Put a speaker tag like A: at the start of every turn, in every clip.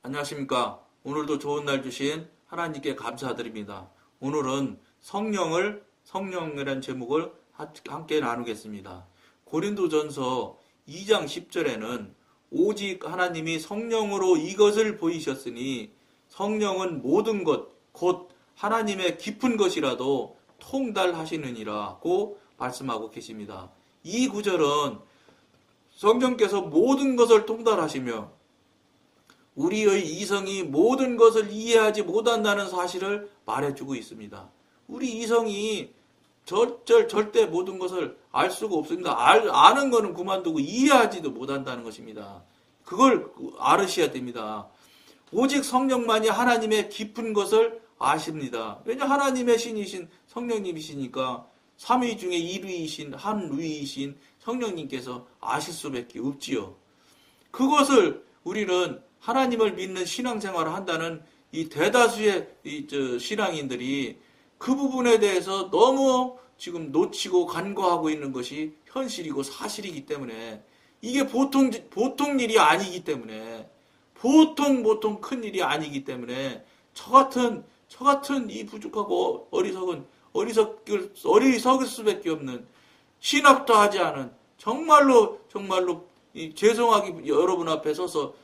A: 안녕하십니까. 오늘도 좋은 날 주신 하나님께 감사드립니다. 오늘은 성령이라는 제목을 함께 나누겠습니다. 고린도전서 2장 10절에는 오직 하나님이 성령으로 이것을 보이셨으니 성령은 모든 것, 곧 하나님의 깊은 것이라도 통달하시느니라고 말씀하고 계십니다. 이 구절은 성령께서 모든 것을 통달하시며 우리의 이성이 모든 것을 이해하지 못한다는 사실을 말해주고 있습니다. 우리 이성이 절대 모든 것을 알 수가 없습니다. 아는 거는 그만두고 이해하지도 못한다는 것입니다. 그걸 알으셔야 됩니다. 오직 성령만이 하나님의 깊은 것을 아십니다. 왜냐 하나님의 신이신 성령님이시니까 삼위 중에 1위이신 한위이신 성령님께서 아실 수밖에 없지요. 그것을 우리는 하나님을 믿는 신앙생활을 한다는 이 대다수의 신앙인들이 그 부분에 대해서 너무 지금 놓치고 간과하고 있는 것이 현실이고 사실이기 때문에 이게 보통 일이 아니기 때문에 보통 큰 일이 아니기 때문에 저 같은 이 부족하고 어리석을 수밖에 없는 신학도 하지 않은 정말로 죄송하게 여러분 앞에 서서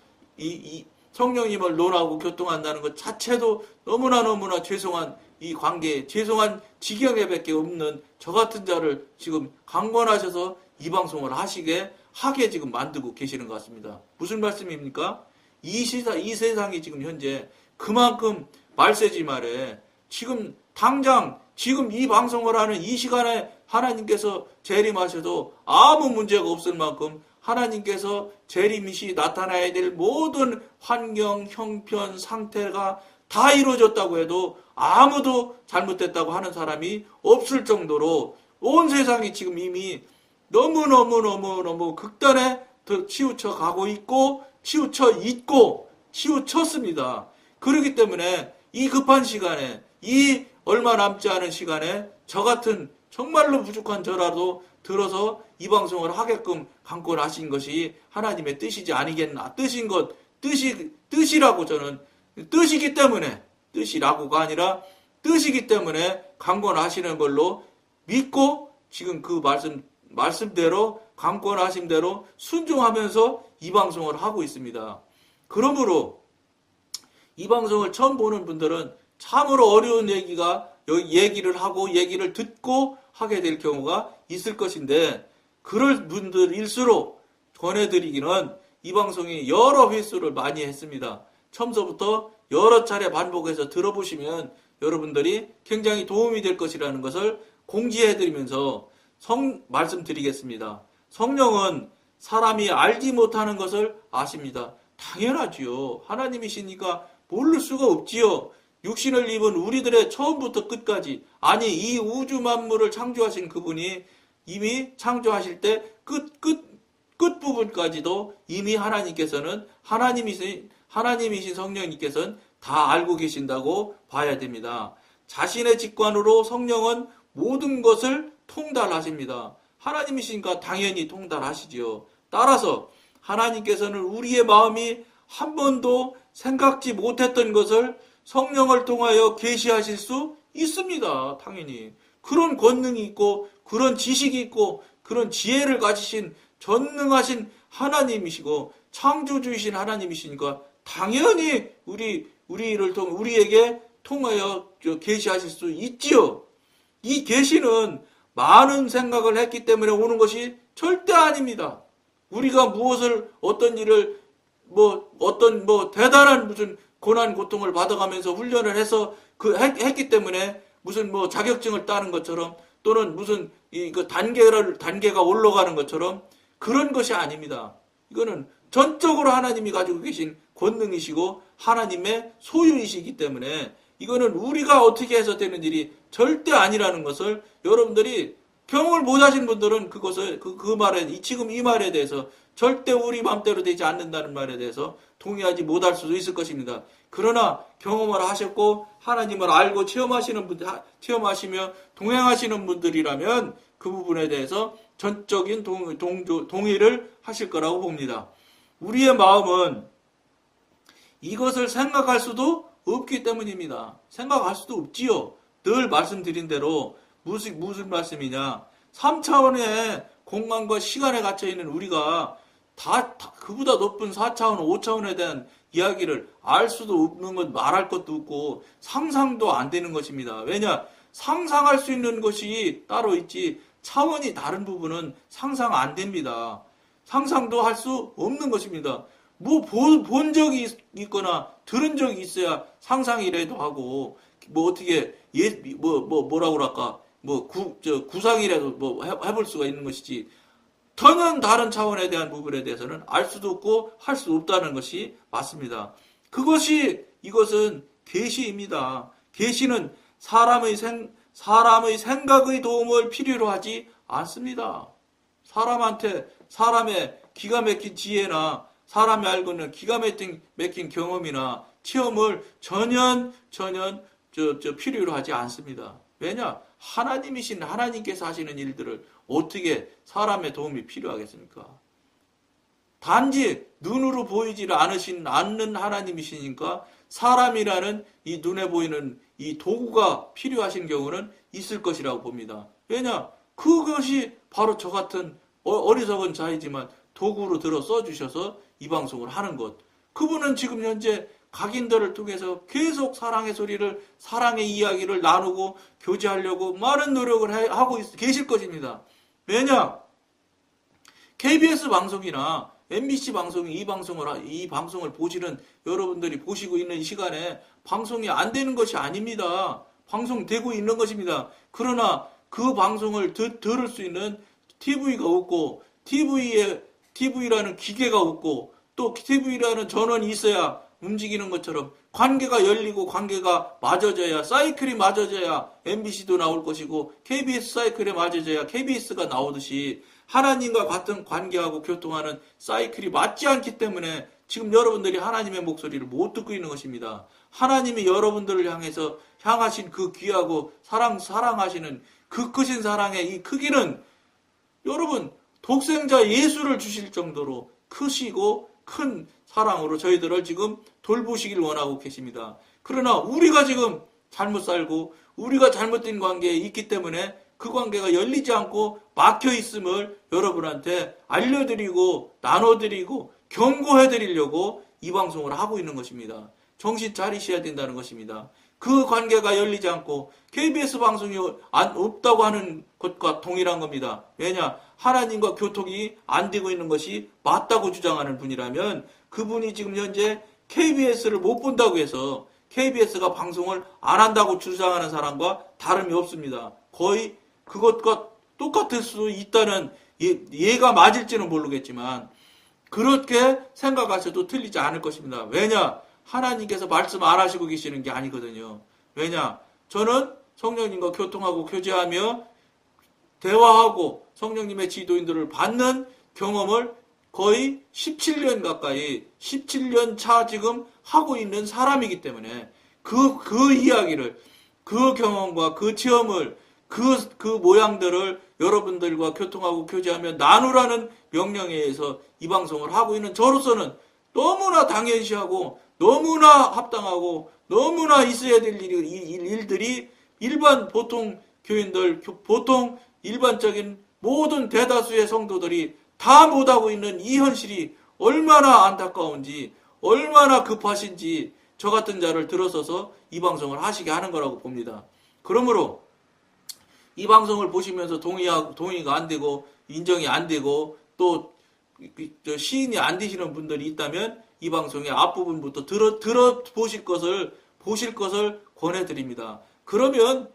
A: 이 성령님을 논하고 교통한다는 것 자체도 너무나 죄송한 이 관계에 죄송한 지경에밖에 없는 저 같은 자를 지금 강권하셔서 이 방송을 하게 지금 만들고 계시는 것 같습니다. 무슨 말씀입니까? 이 세상이 지금 현재 그만큼 말세지 말에 지금 당장 지금 이 방송을 하는 이 시간에 하나님께서 재림하셔도 아무 문제가 없을 만큼 하나님께서 재림시 나타나야 될 모든 환경, 형편, 상태가 다 이루어졌다고 해도 아무도 잘못됐다고 하는 사람이 없을 정도로 온 세상이 지금 이미 너무 극단에 치우쳐 가고 있고 치우쳤습니다. 그렇기 때문에 이 급한 시간에 이 얼마 남지 않은 시간에 저 같은 정말로 부족한 저라도 들어서 이 방송을 하게끔 강권하신 것이 하나님의 뜻이지 아니겠나. 뜻이라고 저는 뜻이기 때문에 뜻이라고가 아니라 뜻이기 때문에 강권하시는 걸로 믿고 지금 그 말씀대로 강권하신 대로 순종하면서 이 방송을 하고 있습니다. 그러므로 이 방송을 처음 보는 분들은 참으로 어려운 얘기를 하고 얘기를 듣고 하게 될 경우가 있을 것인데 그럴 분들일수록 권해드리기는 이 방송이 여러 횟수를 많이 했습니다. 처음서부터 여러 차례 반복해서 들어보시면 여러분들이 굉장히 도움이 될 것이라는 것을 공지해드리면서 말씀드리겠습니다. 성령은 사람이 알지 못하는 것을 아십니다. 당연하지요. 하나님이시니까 모를 수가 없지요. 육신을 입은 우리들의 처음부터 끝까지 아니 이 우주 만물을 창조하신 그분이 이미 창조하실 때 끝부분까지도 이미 하나님께서는 하나님이신 성령님께서는 다 알고 계신다고 봐야 됩니다. 자신의 직관으로 성령은 모든 것을 통달하십니다. 하나님이시니까 당연히 통달하시지요. 따라서 하나님께서는 우리의 마음이 한 번도 생각지 못했던 것을 성령을 통하여 계시하실 수 있습니다. 당연히. 그런 권능이 있고 그런 지식이 있고 그런 지혜를 가지신 전능하신 하나님이시고 창조주이신 하나님이시니까 당연히 우리에게 통하여 계시하실 수 있지요. 이 계시는 많은 생각을 했기 때문에 오는 것이 절대 아닙니다. 우리가 무엇을 어떤 일을 대단한 무슨 고난 고통을 받아가면서 훈련을 해서 했기 때문에 무슨 자격증을 따는 것처럼 또는 무슨 단계가 올라가는 것처럼 그런 것이 아닙니다. 이거는 전적으로 하나님이 가지고 계신 권능이시고 하나님의 소유이시기 때문에 이거는 우리가 어떻게 해서 되는 일이 절대 아니라는 것을 여러분들이 경험을 못 하신 분들은 그것을 지금 이 말에 대해서 절대 우리 마음대로 되지 않는다는 말에 대해서 동의하지 못할 수도 있을 것입니다. 그러나 경험을 하셨고 하나님을 알고 체험하시며 동행하시는 분들이라면 그 부분에 대해서 전적인 동의를 하실 거라고 봅니다. 우리의 마음은 이것을 생각할 수도 없기 때문입니다. 생각할 수도 없지요. 늘 말씀드린 대로 무슨 말씀이냐. 3차원의 공간과 시간에 갇혀있는 우리가 다 그보다 높은 4차원, 5차원에 대한 이야기를 알 수도 없는 것, 말할 것도 없고 상상도 안 되는 것입니다. 왜냐? 상상할 수 있는 것이 따로 있지 차원이 다른 부분은 상상 안 됩니다. 상상도 할 수 없는 것입니다. 뭐 본 적이 있거나 들은 적이 있어야 상상이라도 하고 뭐 어떻게 뭐라고 그럴까 구상이라도 뭐 해볼 수가 있는 것이지 전혀 다른 차원에 대한 부분에 대해서는 알 수도 없고 할 수 없다는 것이 맞습니다. 이것은 계시입니다. 계시는 사람의 생각의 도움을 필요로 하지 않습니다. 사람의 기가 막힌 지혜나 사람이 알고 있는 기가 막힌 경험이나 체험을 전혀 필요로 하지 않습니다. 왜냐? 하나님이신 하나님께서 하시는 일들을 어떻게 사람의 도움이 필요하겠습니까? 단지 눈으로 보이지 않는 하나님이시니까 사람이라는 이 눈에 보이는 이 도구가 필요하신 경우는 있을 것이라고 봅니다. 왜냐? 그것이 바로 저 같은 어리석은 자이지만 도구로 들어 써주셔서 이 방송을 하는 것. 그분은 지금 현재 각인들을 통해서 계속 사랑의 소리를, 사랑의 이야기를 나누고 교제하려고 많은 노력을 하고 계실 것입니다. 왜냐? KBS 방송이나 MBC 방송이 이 방송을 보시는 여러분들이 보시고 있는 이 시간에 방송이 안 되는 것이 아닙니다. 방송되고 있는 것입니다. 그러나 그 방송을 들을 수 있는 TV가 없고 TV라는 기계가 없고 또 TV라는 전원이 있어야 움직이는 것처럼 관계가 열리고 관계가 맞아져야 사이클이 맞아져야 MBC도 나올 것이고 KBS 사이클에 맞아져야 KBS가 나오듯이 하나님과 같은 관계하고 교통하는 사이클이 맞지 않기 때문에 지금 여러분들이 하나님의 목소리를 못 듣고 있는 것입니다. 하나님이 여러분들을 향하신 그 귀하고 사랑하시는 그 크신 사랑의 이 크기는 여러분 독생자 예수를 주실 정도로 크시고 큰 사랑으로 저희들을 지금 돌보시길 원하고 계십니다. 그러나 우리가 지금 잘못 살고 우리가 잘못된 관계에 있기 때문에 그 관계가 열리지 않고 막혀 있음을 여러분한테 알려드리고 나눠드리고 경고해드리려고 이 방송을 하고 있는 것입니다. 정신 차리셔야 된다는 것입니다. 그 관계가 열리지 않고 KBS 방송이 없다고 하는 것과 동일한 겁니다. 왜냐? 하나님과 교통이 안 되고 있는 것이 맞다고 주장하는 분이라면 그분이 지금 현재 KBS를 못 본다고 해서 KBS가 방송을 안 한다고 주장하는 사람과 다름이 없습니다. 거의 그것과 똑같을 수 있다는 예가 맞을지는 모르겠지만 그렇게 생각하셔도 틀리지 않을 것입니다. 왜냐? 하나님께서 말씀 안 하시고 계시는 게 아니거든요. 왜냐? 저는 성령님과 교통하고 교제하며 대화하고 성령님의 지도인들을 받는 경험을 거의 17년 가까이 17년 차 지금 하고 있는 사람이기 때문에 그 이야기를 그 경험과 그 체험을 그 모양들을 여러분들과 교통하고 교제하며 나누라는 명령에 의해서 이 방송을 하고 있는 저로서는 너무나 당연시하고 너무나 합당하고 너무나 있어야 될 일들이 일반 보통 교인들, 보통 일반적인 모든 대다수의 성도들이 다 못하고 있는 이 현실이 얼마나 안타까운지 얼마나 급하신지 저 같은 자를 들어서서 이 방송을 하시게 하는 거라고 봅니다. 그러므로 이 방송을 보시면서 동의가 안 되고 인정이 안 되고 또 시인이 안 되시는 분들이 있다면 이 방송의 앞부분부터 보실 것을 권해드립니다. 그러면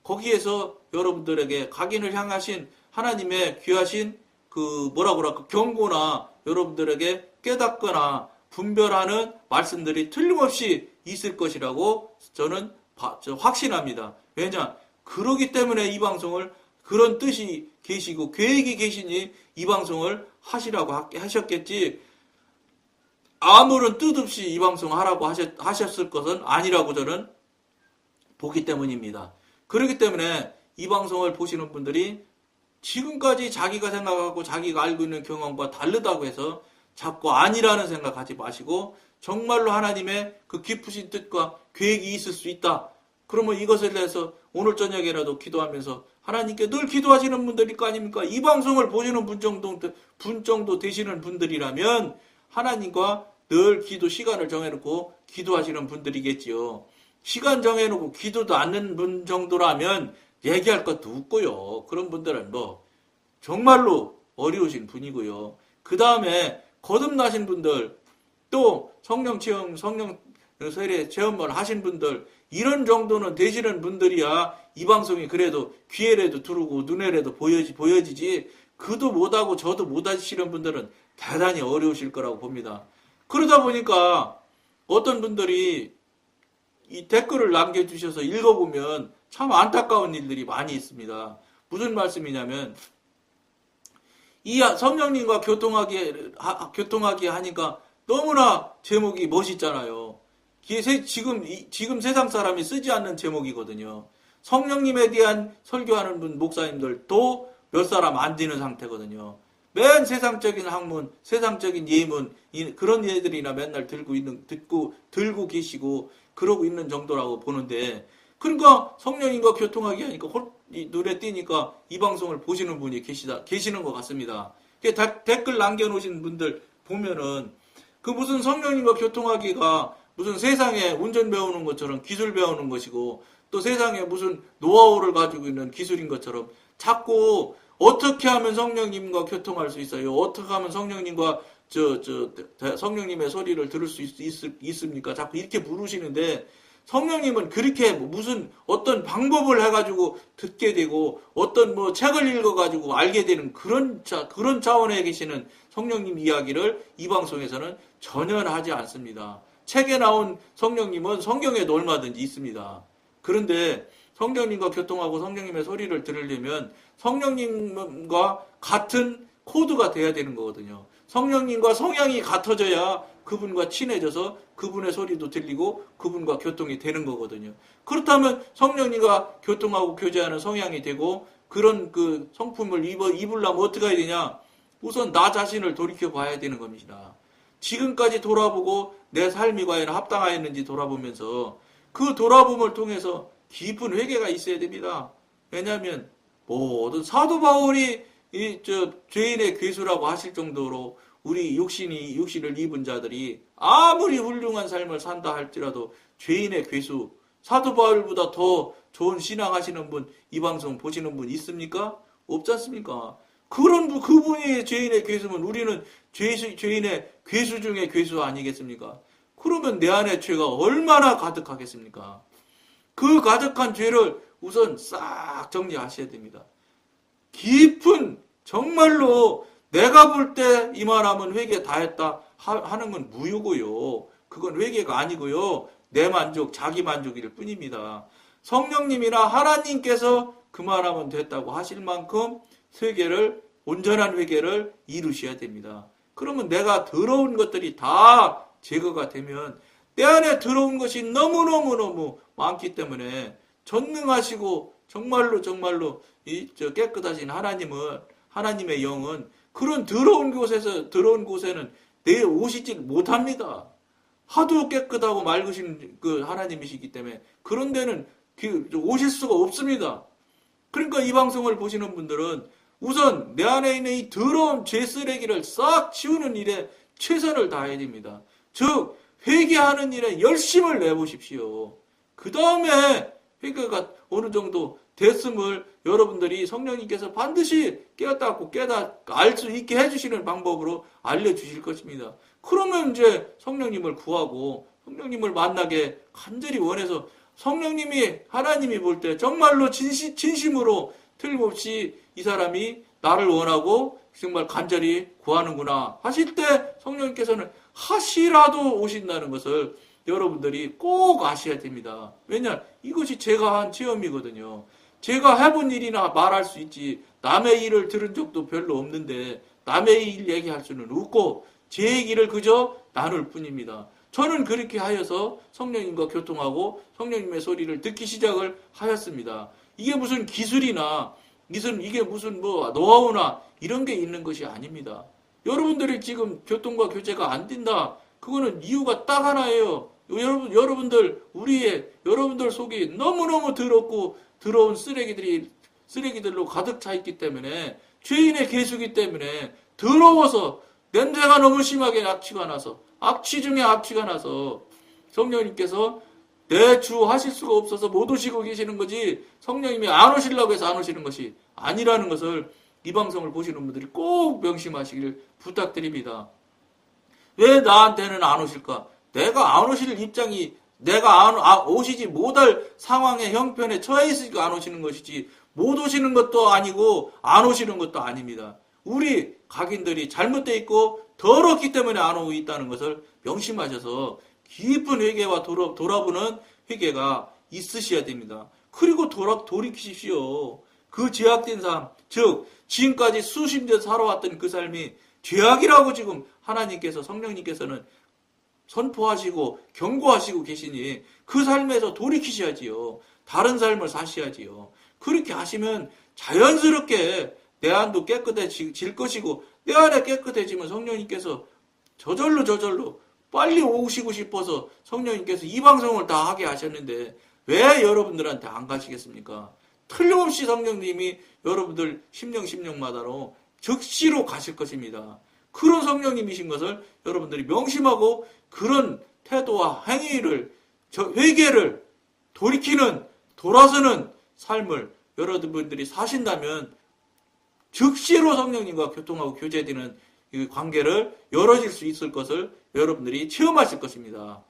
A: 거기에서 여러분들에게 각인을 향하신 하나님의 귀하신 경고나 여러분들에게 깨닫거나 분별하는 말씀들이 틀림없이 있을 것이라고 저는 확신합니다. 왜냐? 그러기 때문에 이 방송을 그런 뜻이 계시고 계획이 계시니 이 방송을 하시라고 하셨겠지 아무런 뜻 없이 이 방송을 하라고 하셨을 것은 아니라고 저는 보기 때문입니다. 그렇기 때문에 이 방송을 보시는 분들이 지금까지 자기가 생각하고 자기가 알고 있는 경험과 다르다고 해서 자꾸 아니라는 생각하지 마시고 정말로 하나님의 그 깊으신 뜻과 계획이 있을 수 있다. 그러면 이것에 대해서 오늘 저녁에라도 기도하면서 하나님께 늘 기도하시는 분들일 거 아닙니까? 이 방송을 보시는 분 정도 되시는 분들이라면 하나님과 늘 기도 시간을 정해놓고 기도하시는 분들이겠지요. 시간 정해놓고 기도도 않는 분 정도라면 얘기할 것도 없고요. 그런 분들은 뭐 정말로 어려우신 분이고요. 그 다음에 거듭나신 분들, 또 성령 체험, 성령 세례 체험을 하신 분들, 이런 정도는 되시는 분들이야 이 방송이 그래도 귀에라도 들어오고 눈에라도 보여지지, 그도 못하고 저도 못하시는 분들은 대단히 어려우실 거라고 봅니다. 그러다 보니까 어떤 분들이 이 댓글을 남겨주셔서 읽어보면 참 안타까운 일들이 많이 있습니다. 무슨 말씀이냐면, 이 성령님과 교통하기 하니까 너무나 제목이 멋있잖아요. 지금 세상 사람이 쓰지 않는 제목이거든요. 성령님에 대한 설교하는 분, 목사님들도 몇 사람 안 되는 상태거든요. 맨 세상적인 학문, 세상적인 예문, 그런 예들이나 맨날 들고 계시고, 그러고 있는 정도라고 보는데, 그러니까 성령님과 교통하기 하니까 눈에 띄니까 이 방송을 보시는 분이 계시는 것 같습니다. 댓글 남겨놓으신 분들 보면은, 그 무슨 성령님과 교통하기가 무슨 세상에 운전 배우는 것처럼 기술 배우는 것이고, 또 세상에 무슨 노하우를 가지고 있는 기술인 것처럼 자꾸 어떻게 하면 성령님과 교통할 수 있어요? 어떻게 하면 성령님과 성령님의 소리를 들을 수 있습니까? 자꾸 이렇게 물으시는데, 성령님은 그렇게 무슨 어떤 방법을 해가지고 듣게 되고 어떤 뭐 책을 읽어가지고 알게 되는 그런 차원에 계시는 성령님 이야기를 이 방송에서는 전혀 하지 않습니다. 책에 나온 성령님은 성경에도 얼마든지 있습니다. 그런데 성령님과 교통하고 성령님의 소리를 들으려면 성령님과 같은 코드가 돼야 되는 거거든요. 성령님과 성향이 같아져야 그분과 친해져서 그분의 소리도 들리고 그분과 교통이 되는 거거든요. 그렇다면 성령님과 교통하고 교제하는 성향이 되고 그런 그 성품을 입으려면 어떻게 해야 되냐? 우선 나 자신을 돌이켜 봐야 되는 겁니다. 지금까지 돌아보고 내 삶이 과연 합당하였는지 돌아보면서 그 돌아봄을 통해서 깊은 회개가 있어야 됩니다. 왜냐하면 모든 사도 바울이 죄인의 괴수라고 하실 정도로 우리 육신을 입은 자들이 아무리 훌륭한 삶을 산다 할지라도 죄인의 괴수, 사도 바울보다 더 좋은 신앙하시는 분, 이 방송 보시는 분 있습니까? 없지 않습니까? 그분이 죄인의 괴수면 우리는 죄인의 괴수 중에 괴수 아니겠습니까? 그러면 내 안에 죄가 얼마나 가득하겠습니까? 그 가득한 죄를 우선 싹 정리하셔야 됩니다. 깊은, 정말로 내가 볼 때 이만하면 회개 다 했다 하는 건 무효고요. 그건 회개가 아니고요. 내 만족, 자기 만족일 뿐입니다. 성령님이나 하나님께서 그만하면 됐다고 하실 만큼 온전한 회개를 이루셔야 됩니다. 그러면 내가 더러운 것들이 다 제거가 되면 내 안에 더러운 것이 너무너무 많기 때문에 전능하시고 정말로 깨끗하신 하나님의 영은 그런 더러운 곳에는 내오시지 못합니다. 하도 깨끗하고 맑으신 그 하나님이시기 때문에 그런 데는 오실 수가 없습니다. 그러니까 이 방송을 보시는 분들은 우선 내 안에 있는 이 더러운 죄 쓰레기를 싹 치우는 일에 최선을 다해야 됩니다. 즉 회개하는 일에 열심을 내보십시오. 그 다음에 회개가 어느 정도 됐음을 여러분들이 성령님께서 반드시 깨닫고 알 수 있게 해주시는 방법으로 알려주실 것입니다. 그러면 이제 성령님을 구하고 성령님을 만나게 간절히 원해서 하나님이 볼 때 정말로 진심으로 틀림없이 이 사람이 나를 원하고 정말 간절히 구하는구나 하실 때 성령님께서는 하시라도 오신다는 것을 여러분들이 꼭 아셔야 됩니다. 왜냐? 이것이 제가 한 체험이거든요. 제가 해본 일이나 말할 수 있지 남의 일을 들은 적도 별로 없는데 남의 일 얘기할 수는 없고 제 얘기를 그저 나눌 뿐입니다. 저는 그렇게 하여서 성령님과 교통하고 성령님의 소리를 듣기 시작을 하였습니다. 이게 무슨 기술이나 이게 무슨 노하우나 이런 게 있는 것이 아닙니다. 여러분들이 지금 교통과 교제가 안 된다. 그거는 이유가 딱 하나예요. 여러분들 속이 너무너무 더럽고 더러운 쓰레기들로 가득 차 있기 때문에, 죄인의 계수기 때문에 더러워서 냄새가 너무 심하게 악취 중에 악취가 나서 성령님께서 내 주 하실 수가 없어서 못 오시고 계시는 거지, 성령님이 안 오시려고 해서 안 오시는 것이 아니라는 것을 이 방송을 보시는 분들이 꼭 명심하시길 부탁드립니다. 왜 나한테는 안 오실까? 내가 안 오실 입장이, 내가 오시지 못할 상황의 형편에 처해 있으니까 안 오시는 것이지, 못 오시는 것도 아니고 안 오시는 것도 아닙니다. 우리 각인들이 잘못되어 있고 더럽기 때문에 안 오고 있다는 것을 명심하셔서 깊은 회개와 돌아보는 회개가 있으셔야 됩니다. 그리고 돌이키십시오. 그 죄악된 삶, 즉 지금까지 수십 년 살아왔던 그 삶이 죄악이라고 지금 하나님께서, 성령님께서는 선포하시고 경고하시고 계시니 그 삶에서 돌이키셔야지요. 다른 삶을 사셔야지요. 그렇게 하시면 자연스럽게 내 안도 깨끗해질 것이고, 내 안에 깨끗해지면 성령님께서 저절로 빨리 오시고 싶어서 성령님께서 이 방송을 다 하게 하셨는데 왜 여러분들한테 안 가시겠습니까? 틀림없이 성령님이 여러분들 심령마다로 즉시로 가실 것입니다. 그런 성령님이신 것을 여러분들이 명심하고, 그런 태도와 행위를, 회개를 돌아서는 삶을 여러분들이 사신다면 즉시로 성령님과 교통하고 교제되는 이 관계를 열어질 수 있을 것을 여러분들이 체험하실 것입니다.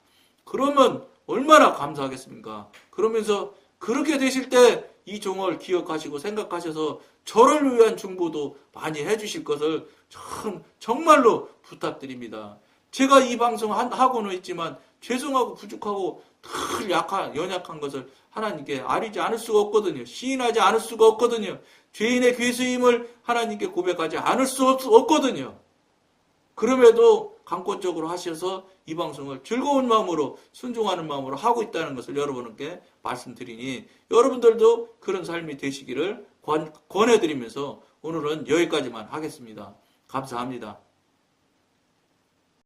A: 그러면 얼마나 감사하겠습니까? 그러면서 그렇게 되실 때 이 종을 기억하시고 생각하셔서 저를 위한 중보도 많이 해주실 것을 정말로 부탁드립니다. 제가 이 방송 하고는 있지만 죄송하고 부족하고 늘 연약한 것을 하나님께 아리지 않을 수가 없거든요. 시인하지 않을 수가 없거든요. 죄인의 괴수임을 하나님께 고백하지 않을 수 없거든요. 그럼에도 강권적으로 하셔서 이 방송을 즐거운 마음으로, 순종하는 마음으로 하고 있다는 것을 여러분께 말씀드리니, 여러분들도 그런 삶이 되시기를 권해드리면서 오늘은 여기까지만 하겠습니다. 감사합니다.